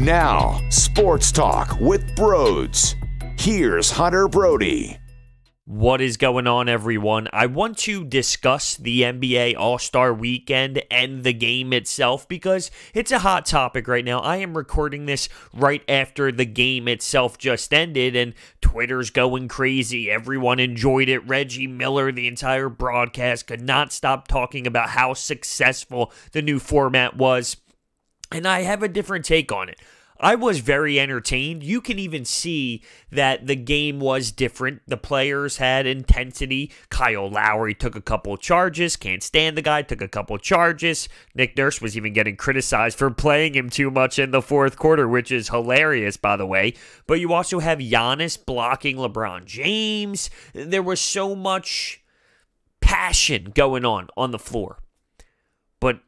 Now, Sports Talk with Broads. Here's Hunter Brody. What is going on, everyone? I want to discuss the NBA All-Star Weekend and the game itself because it's a hot topic right now. I am recording this right after the game itself just ended, and Twitter's going crazy. Everyone enjoyed it. Reggie Miller, the entire broadcast, could not stop talking about how successful the new format was, and I have a different take on it. I was very entertained. You can even see that the game was different. The players had intensity. Kyle Lowry took a couple charges. Can't stand the guy. Took a couple charges. Nick Nurse was even getting criticized for playing him too much in the fourth quarter, which is hilarious, by the way. But you also have Giannis blocking LeBron James. There was so much passion going on the floor. But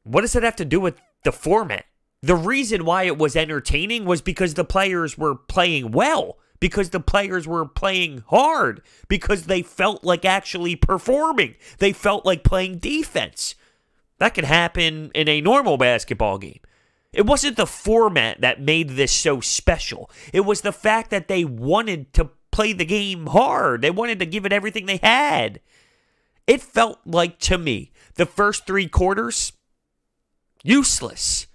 what does that have to do with the format? The reason why it was entertaining was because the players were playing well, because the players were playing hard, because they felt like actually performing. They felt like playing defense. That could happen in a normal basketball game. It wasn't the format that made this so special. It was the fact that they wanted to play the game hard. They wanted to give it everything they had. It felt like, to me, the first three quarters, useless.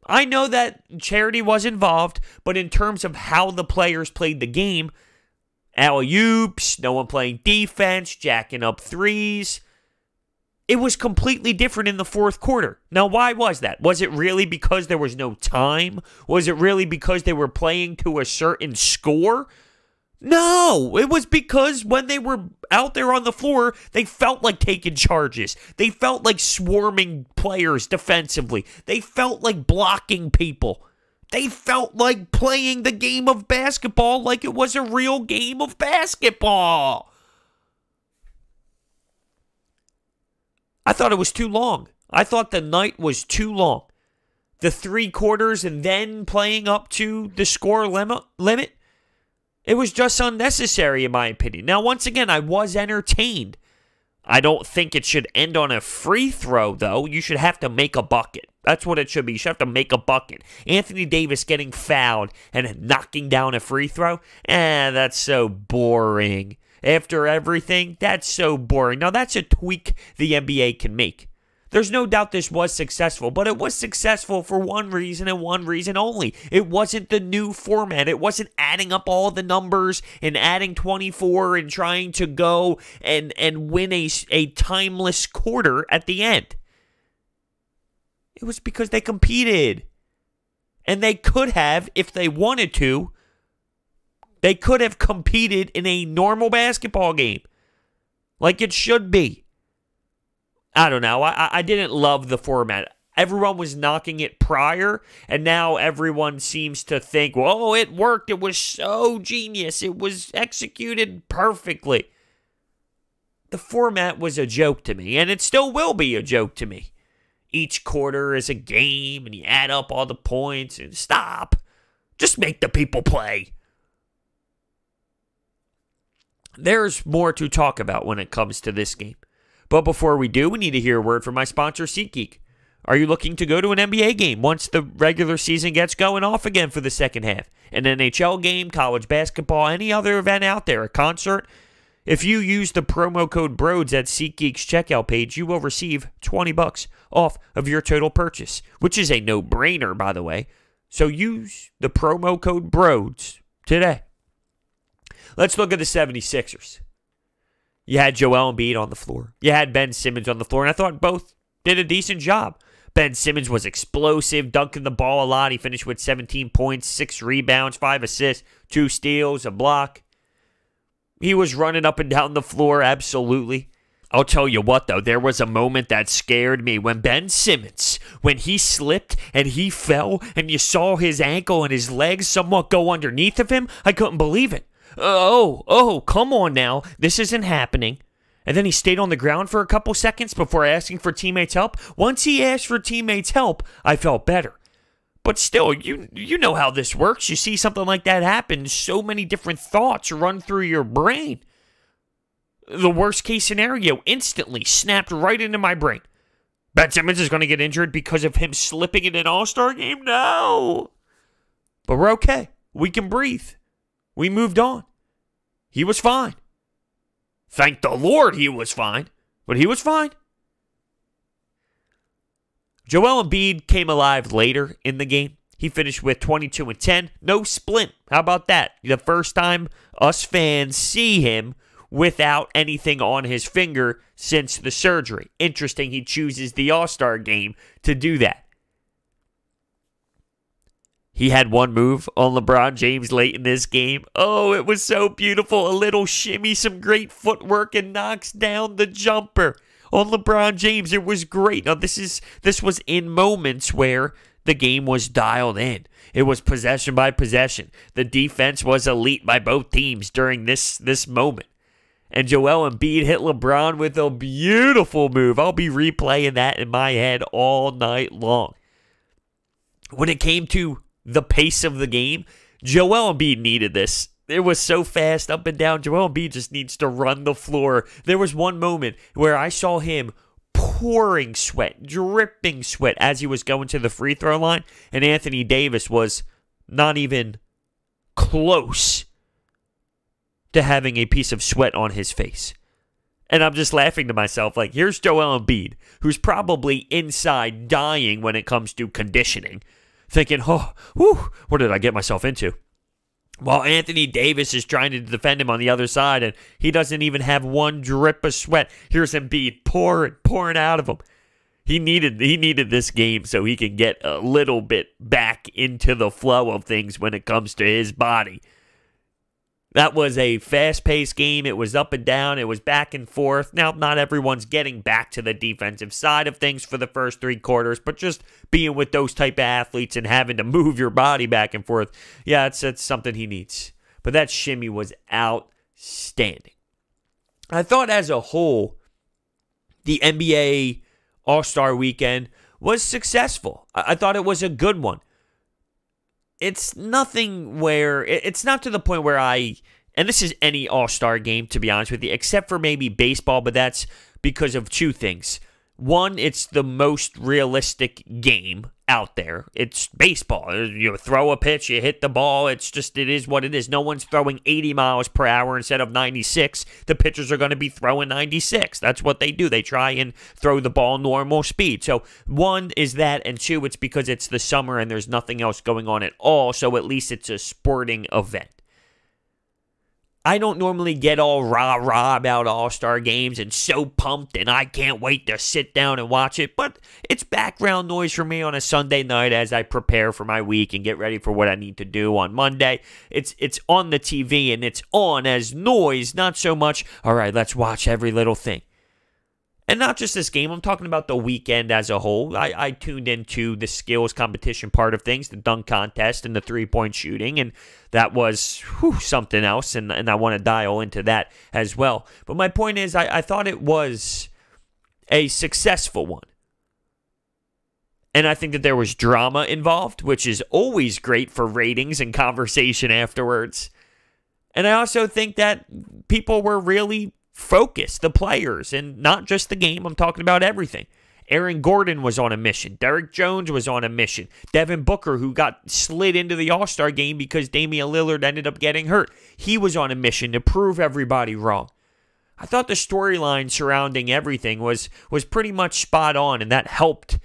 I know that charity was involved, but in terms of how the players played the game, alley-oops, no one playing defense, jacking up threes, it was completely different in the fourth quarter. Now, why was that? Was it really because there was no time? Was it really because they were playing to a certain score? No, it was because when they were out there on the floor, they felt like taking charges. They felt like swarming players defensively. They felt like blocking people. They felt like playing the game of basketball like it was a real game of basketball. I thought it was too long. I thought the night was too long. The three quarters and then playing up to the score limit. It was just unnecessary, in my opinion. Now, once again, I was entertained. I don't think it should end on a free throw, though. You should have to make a bucket. That's what it should be. You should have to make a bucket. Anthony Davis getting fouled and knocking down a free throw? That's so boring. After everything, that's so boring. Now, that's a tweak the NBA can make. There's no doubt this was successful, but it was successful for one reason and one reason only. It wasn't the new format. It wasn't adding up all the numbers and adding 24 and trying to go and win a timeless quarter at the end. It was because they competed. And they could have, if they wanted to, they could have competed in a normal basketball game. Like it should be. I don't know. I didn't love the format. Everyone was knocking it prior, and now everyone seems to think, whoa, it worked. It was so genius. It was executed perfectly. The format was a joke to me, and it still will be a joke to me. Each quarter is a game, and you add up all the points, and stop. Just make the people play. There's more to talk about when it comes to this game. But before we do, we need to hear a word from my sponsor, SeatGeek. Are you looking to go to an NBA game once the regular season gets going off again for the second half? An NHL game, college basketball, any other event out there, a concert? If you use the promo code BROADS at SeatGeek's checkout page, you will receive $20 off of your total purchase, which is a no-brainer, by the way. So use the promo code BROADS today. Let's look at the 76ers. You had Joel Embiid on the floor. You had Ben Simmons on the floor, and I thought both did a decent job. Ben Simmons was explosive, dunking the ball a lot. He finished with 17 points, 6 rebounds, 5 assists, 2 steals, a block. He was running up and down the floor, absolutely. I'll tell you what, though, there was a moment that scared me when Ben Simmons, when he slipped and he fell, and you saw his ankle and his legs somewhat go underneath of him. I couldn't believe it. Oh, come on now. This isn't happening. And then he stayed on the ground for a couple seconds before asking for teammates' help. Once he asked for teammates' help, I felt better. But still, you know how this works. You see something like that happen, so many different thoughts run through your brain. The worst case scenario instantly snapped right into my brain. Ben Simmons is going to get injured because of him slipping in an All-Star game? No. But we're okay. We can breathe. We moved on. He was fine. Thank the Lord he was fine. But he was fine. Joel Embiid came alive later in the game. He finished with 22 and 10. No splint. How about that? The first time us fans see him without anything on his finger since the surgery. Interesting he chooses the All-Star game to do that. He had one move on LeBron James late in this game. Oh, it was so beautiful. A little shimmy, some great footwork, and knocks down the jumper on LeBron James. It was great. Now, this was in moments where the game was dialed in. It was possession by possession. The defense was elite by both teams during this moment. And Joel Embiid hit LeBron with a beautiful move. I'll be replaying that in my head all night long. When it came to the pace of the game, Joel Embiid needed this. It was so fast up and down. Joel Embiid just needs to run the floor. There was one moment where I saw him pouring sweat, dripping sweat as he was going to the free throw line, and Anthony Davis was not even close to having a piece of sweat on his face. And I'm just laughing to myself, like, here's Joel Embiid, who's probably inside dying when it comes to conditioning, thinking, oh, whew, what did I get myself into? While Anthony Davis is trying to defend him on the other side, and he doesn't even have one drip of sweat. Here's Embiid pouring out of him. He needed this game so he can get a little bit back into the flow of things when it comes to his body. That was a fast-paced game. It was up and down. It was back and forth. Now, not everyone's getting back to the defensive side of things for the first three quarters, but just being with those type of athletes and having to move your body back and forth, yeah, it's something he needs. But that shimmy was outstanding. I thought as a whole, the NBA All-Star Weekend was successful. I thought it was a good one. It's nothing where, it's not to the point where and this is any All-Star game, to be honest with you, except for maybe baseball, but that's because of two things. One, it's the most realistic game out there. It's baseball. You throw a pitch, you hit the ball. It is what it is. No one's throwing 80 miles per hour instead of 96. The pitchers are going to be throwing 96. That's what they do. They try and throw the ball normal speed. So one is that, and two, it's because it's the summer and there's nothing else going on at all, so at least it's a sporting event. I don't normally get all rah-rah about All-Star games and so pumped and I can't wait to sit down and watch it, but it's background noise for me on a Sunday night as I prepare for my week and get ready for what I need to do on Monday. It's on the TV and it's on as noise, not so much, all right, let's watch every little thing. And not just this game, I'm talking about the weekend as a whole. I tuned into the skills competition part of things, the dunk contest and the three-point shooting, and that was something else, and I want to dial into that as well. But my point is, I thought it was a successful one. And I think that there was drama involved, which is always great for ratings and conversation afterwards. And I also think that people were really focused, the players, and not just the game. I'm talking about everything. Aaron Gordon was on a mission. Derrick Jones was on a mission. Devin Booker, who got slid into the All-Star game because Damian Lillard ended up getting hurt, he was on a mission to prove everybody wrong. I thought the storyline surrounding everything was pretty much spot on, and that helped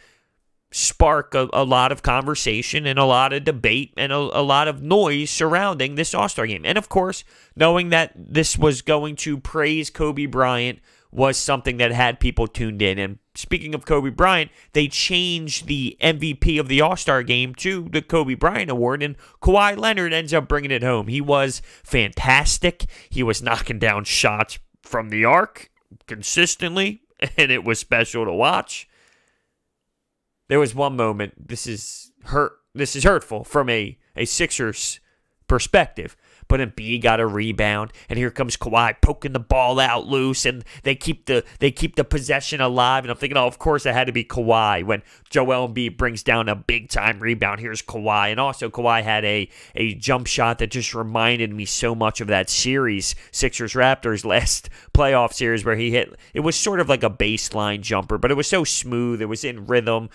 spark a lot of conversation and a lot of debate and a lot of noise surrounding this All-Star game. And of course, knowing that this was going to praise Kobe Bryant was something that had people tuned in. And speaking of Kobe Bryant, they changed the MVP of the All-Star game to the Kobe Bryant Award, and Kawhi Leonard ends up bringing it home. He was fantastic. He was knocking down shots from the arc consistently, and it was special to watch. There was one moment, this is hurtful from a Sixers perspective, but Embiid got a rebound, and here comes Kawhi poking the ball out loose, and they keep the possession alive. And I'm thinking, oh, of course it had to be Kawhi when Joel Embiid brings down a big time rebound. Here's Kawhi, and also Kawhi had a jump shot that just reminded me so much of that series, Sixers Raptors last playoff series, where he hit. It was sort of like a baseline jumper, but it was so smooth. It was in rhythm.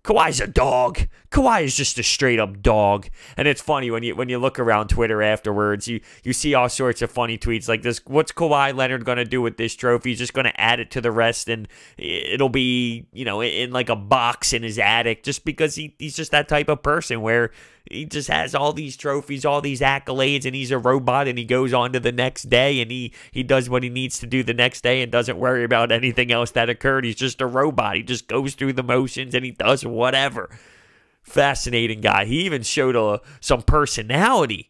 Kawhi's a dog. Kawhi is just a straight up dog. And it's funny when you look around Twitter afterwards, you see all sorts of funny tweets like this. What's Kawhi Leonard going to do with this trophy? He's just going to add it to the rest, and it'll be, in like a box in his attic, just because he's just that type of person where he just has all these trophies, all these accolades, and he's a robot, and he goes on to the next day, and he does what he needs to do the next day and doesn't worry about anything else that occurred. He's just a robot. He just goes through the motions, and he does whatever. Fascinating guy. He even showed some personality.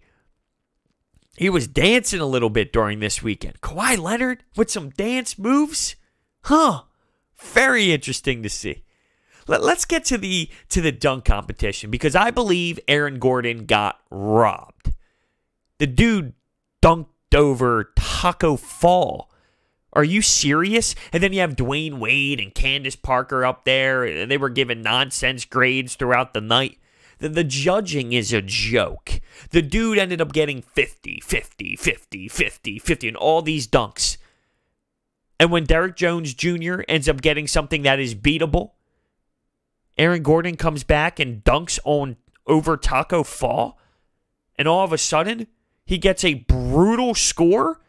He was dancing a little bit during this weekend. Kawhi Leonard with some dance moves? Huh. Very interesting to see. Let's get to the dunk competition, because I believe Aaron Gordon got robbed. The dude dunked over Taco Fall. Are you serious? And then you have Dwayne Wade and Candace Parker up there, and they were given nonsense grades throughout the night. The judging is a joke. The dude ended up getting 50, 50, 50, 50, 50, and all these dunks. And when Derrick Jones Jr. ends up getting something that is beatable, Aaron Gordon comes back and dunks over Taco Fall, and all of a sudden, he gets a brutal score?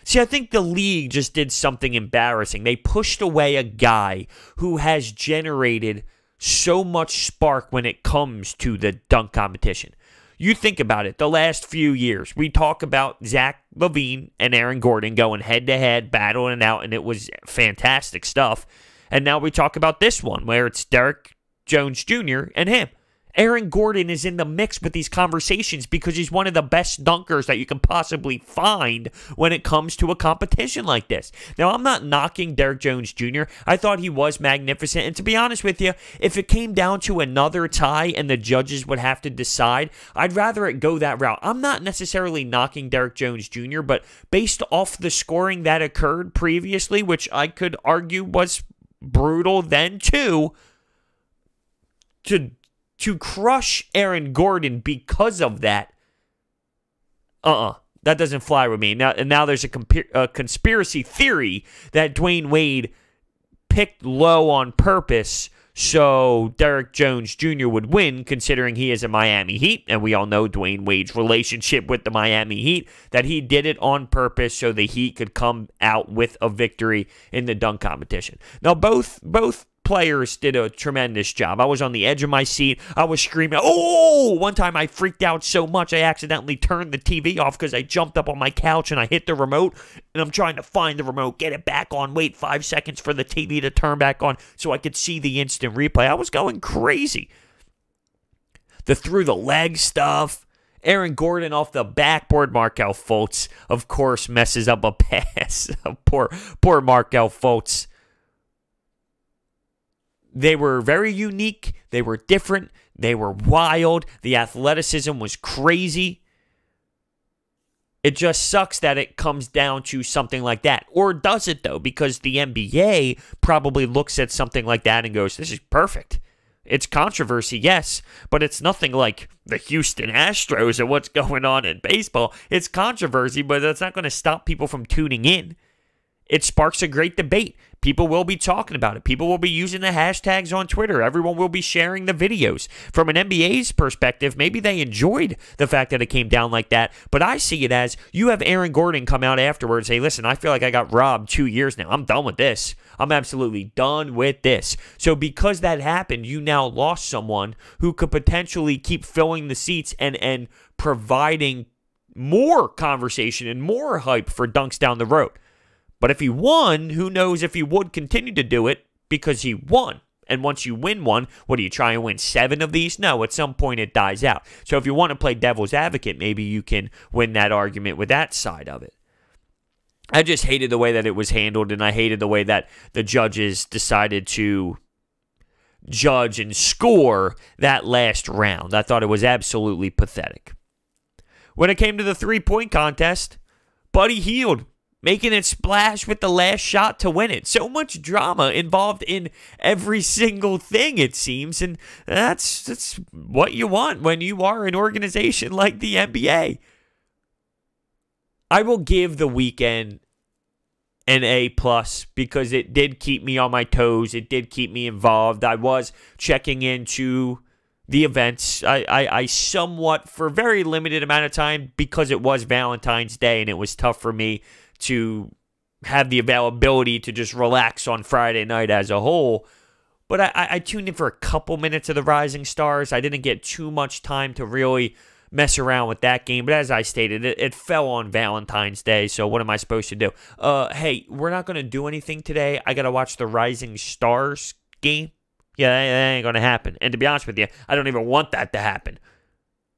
See, I think the league just did something embarrassing. They pushed away a guy who has generated so much spark when it comes to the dunk competition. You think about it, the last few years, we talk about Zach LaVine and Aaron Gordon going head-to-head, battling it out, and it was fantastic stuff. And now we talk about this one, where it's Derrick Jones Jr. and him. Aaron Gordon is in the mix with these conversations because he's one of the best dunkers that you can possibly find when it comes to a competition like this. Now, I'm not knocking Derrick Jones Jr. I thought he was magnificent. And to be honest with you, if it came down to another tie and the judges would have to decide, I'd rather it go that route. I'm not necessarily knocking Derrick Jones Jr., but based off the scoring that occurred previously, which I could argue was brutal then too, to crush Aaron Gordon because of that, that doesn't fly with me. Now there's a conspiracy theory that Dwayne Wade picked low on purpose so Derrick Jones Jr. would win, considering he is a Miami Heat, and we all know Dwayne Wade's relationship with the Miami Heat, that he did it on purpose so the Heat could come out with a victory in the dunk competition. Now, both players did a tremendous job. I was on the edge of my seat. I was screaming, oh! One time I freaked out so much I accidentally turned the TV off because I jumped up on my couch and I hit the remote, and I'm trying to find the remote, get it back on, wait 5 seconds for the TV to turn back on so I could see the instant replay. I was going crazy. The through the leg stuff. Aaron Gordon off the backboard. Markelle Fultz, of course, messes up a pass. Poor Markelle Fultz. They were very unique. They were different. They were wild. The athleticism was crazy. It just sucks that it comes down to something like that. Or does it, though? Because the NBA probably looks at something like that and goes, this is perfect. It's controversy, yes, but it's nothing like the Houston Astros and what's going on in baseball. It's controversy, but that's not going to stop people from tuning in. It sparks a great debate. People will be talking about it. People will be using the hashtags on Twitter. Everyone will be sharing the videos. From an NBA's perspective, maybe they enjoyed the fact that it came down like that, but I see it as you have Aaron Gordon come out afterwards and say, listen, I feel like I got robbed 2 years now. I'm done with this. I'm absolutely done with this. So because that happened, you now lost someone who could potentially keep filling the seats and providing more conversation and more hype for dunks down the road. But if he won, who knows if he would continue to do it because he won. And once you win one, what do you try and win 7 of these? No, at some point it dies out. So if you want to play devil's advocate, maybe you can win that argument with that side of it. I just hated the way that it was handled, and I hated the way that the judges decided to judge and score that last round. I thought it was absolutely pathetic. When it came to the three-point contest, Buddy Hield making it splash with the last shot to win it. So much drama involved in every single thing, it seems, and that's what you want when you are an organization like the NBA. I will give the weekend an A plus because it did keep me on my toes. It did keep me involved. I was checking into the events. I somewhat, for a very limited amount of time, because it was Valentine's Day and it was tough for me to have the availability to just relax on Friday night as a whole. But I tuned in for a couple minutes of the Rising Stars. I didn't get too much time to really mess around with that game. But as I stated, it fell on Valentine's Day, so what am I supposed to do? Hey, we're not going to do anything today. I got to watch the Rising Stars game. Yeah, that ain't going to happen. And to be honest with you, I don't even want that to happen.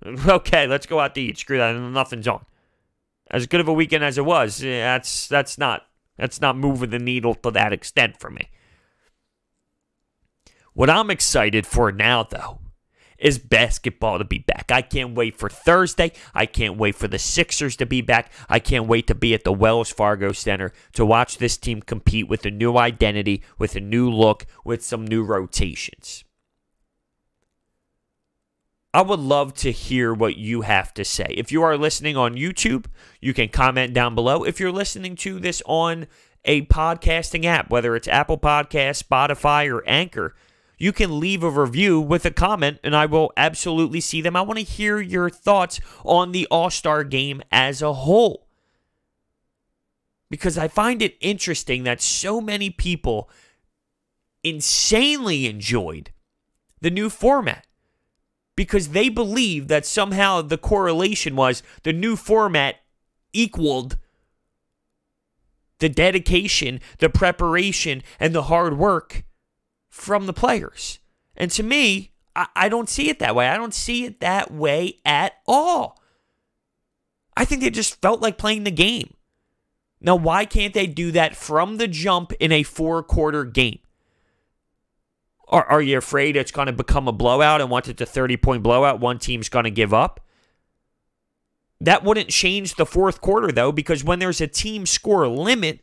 Okay, let's go out to eat. Screw that. Nothing's on. As good of a weekend as it was, that's not moving the needle to that extent for me. What I'm excited for now, though, is basketball to be back. I can't wait for Thursday. I can't wait for the Sixers to be back. I can't wait to be at the Wells Fargo Center to watch this team compete with a new identity, with a new look, with some new rotations. I would love to hear what you have to say. If you are listening on YouTube, you can comment down below. If you're listening to this on a podcasting app, whether it's Apple Podcasts, Spotify, or Anchor, you can leave a review with a comment, and I will absolutely see them. I want to hear your thoughts on the All-Star game as a whole, because I find it interesting that so many people insanely enjoyed the new format because they believe that somehow the correlation was the new format equaled the dedication, the preparation, and the hard work from the players. And to me, I don't see it that way. I don't see it that way at all. I think they just felt like playing the game. Now, why can't they do that from the jump in a 4-quarter game? Are you afraid it's going to become a blowout, and once it's a 30-point blowout, one team's going to give up? That wouldn't change the fourth quarter, though, because when there's a team score limit,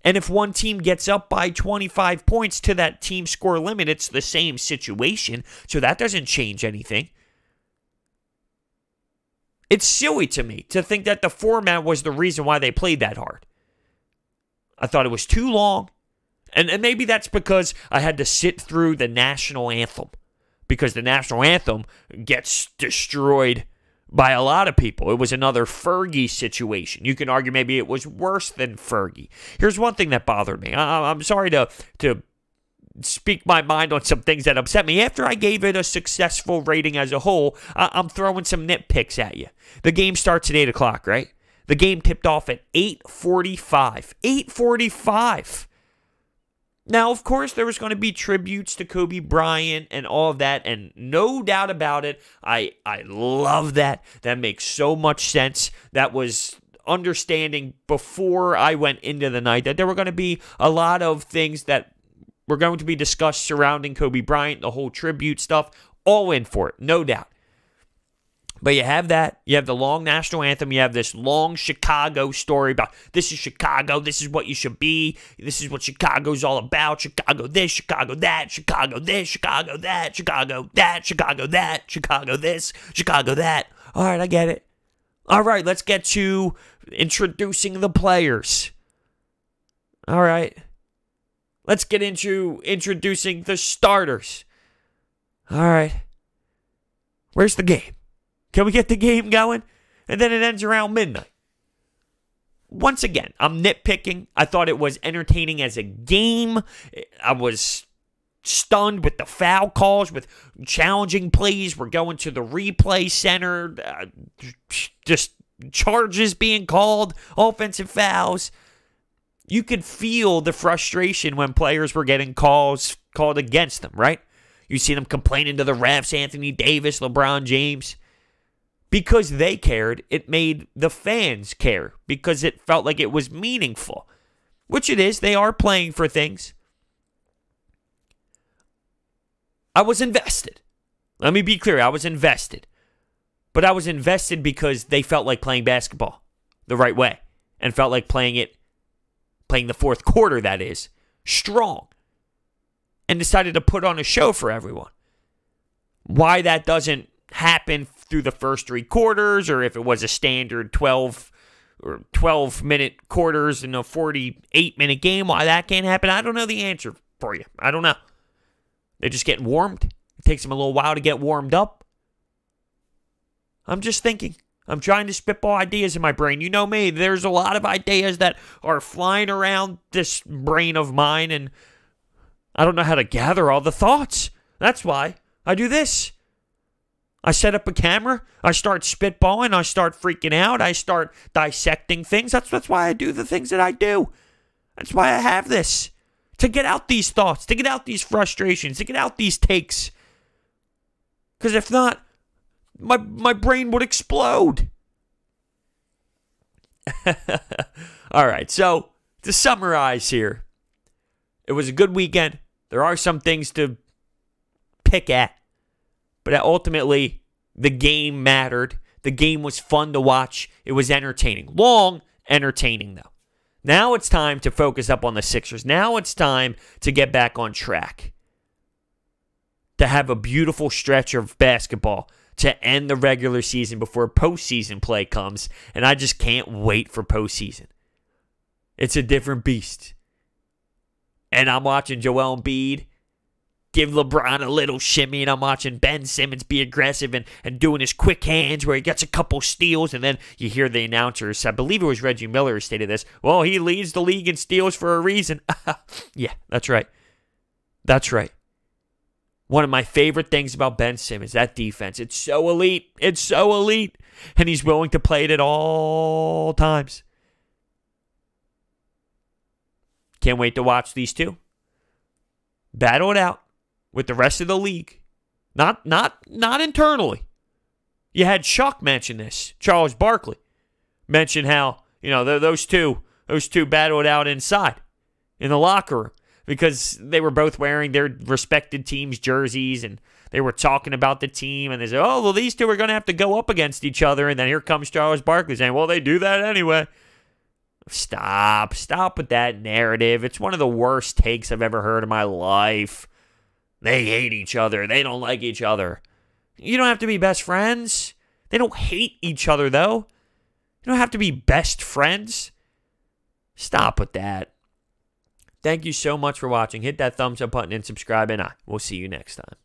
and if one team gets up by 25 points to that team score limit, it's the same situation. So that doesn't change anything. It's silly to me to think that the format was the reason why they played that hard. I thought it was too long. And maybe that's because I had to sit through the national anthem. Because the national anthem gets destroyed by a lot of people. It was another Fergie situation. You can argue maybe it was worse than Fergie. Here's one thing that bothered me. I'm sorry to speak my mind on some things that upset me. After I gave it a successful rating as a whole, I'm throwing some nitpicks at you. The game starts at 8 o'clock, right? The game tipped off at 8:45. 8:45. Now, of course, there was going to be tributes to Kobe Bryant and all of that, and no doubt about it, I love that. That makes so much sense. That was understanding before I went into the night that there were going to be a lot of things that were going to be discussed surrounding Kobe Bryant, the whole tribute stuff, all in for it, no doubt. But you have that. You have the long national anthem. You have this long Chicago story about this is Chicago. This is what you should be. This is what Chicago's all about. Chicago this, Chicago that, Chicago this, Chicago that, Chicago that, Chicago that, Chicago this, Chicago that. All right, I get it. All right, let's get to introducing the players. All right. Let's get into introducing the starters. All right. Where's the game? Can we get the game going? And then it ends around midnight. Once again, I'm nitpicking. I thought it was entertaining as a game. I was stunned with the foul calls, with challenging plays. We're going to the replay center. Just charges being called, offensive fouls. You could feel the frustration when players were getting calls called against them, right? You see them complaining to the refs, Anthony Davis, LeBron James. Because they cared, it made the fans care because it felt like it was meaningful, which it is. They are playing for things. I was invested. Let me be clear. I was invested. But I was invested because they felt like playing basketball the right way and felt like playing the fourth quarter, that is, strong, and decided to put on a show for everyone. Why that doesn't happen through the first 3 quarters, or if it was a standard 12 or 12-minute quarters in a 48-minute game. Why that can't happen, I don't know the answer for you. I don't know. They're just getting warmed. It takes them a little while to get warmed up. I'm just thinking. I'm trying to spitball ideas in my brain. You know me. There's a lot of ideas that are flying around this brain of mine, and I don't know how to gather all the thoughts. That's why I do this. I set up a camera. I start spitballing. I start freaking out. I start dissecting things. That's why I do the things that I do. That's why I have this. To get out these thoughts. To get out these frustrations. To get out these takes. Because if not, my brain would explode. All right, so to summarize here, it was a good weekend. There are some things to pick at, but ultimately, the game mattered. The game was fun to watch. It was entertaining. Long, entertaining, though. Now it's time to focus up on the Sixers. Now it's time to get back on track. To have a beautiful stretch of basketball to end the regular season before postseason play comes. And I just can't wait for postseason. It's a different beast. And I'm watching Joel Embiid give LeBron a little shimmy, and I'm watching Ben Simmons be aggressive and doing his quick hands where he gets a couple steals, and then you hear the announcers, I believe it was Reggie Miller who stated this, well, he leads the league in steals for a reason. Yeah, that's right. That's right. One of my favorite things about Ben Simmons, that defense. It's so elite. It's so elite. And he's willing to play it at all times. Can't wait to watch these two battle it out with the rest of the league. Not internally. You had Chuck mention this. Charles Barkley mention how, those two battled it out inside in the locker room because they were both wearing their respected team's jerseys and they were talking about the team and they said, oh, well, these two are going to have to go up against each other. And then here comes Charles Barkley saying, well, they do that anyway. Stop with that narrative. It's one of the worst takes I've ever heard in my life. They hate each other. They don't like each other. You don't have to be best friends. They don't hate each other, though. You don't have to be best friends. Stop with that. Thank you so much for watching. Hit that thumbs up button and subscribe, and I will see you next time.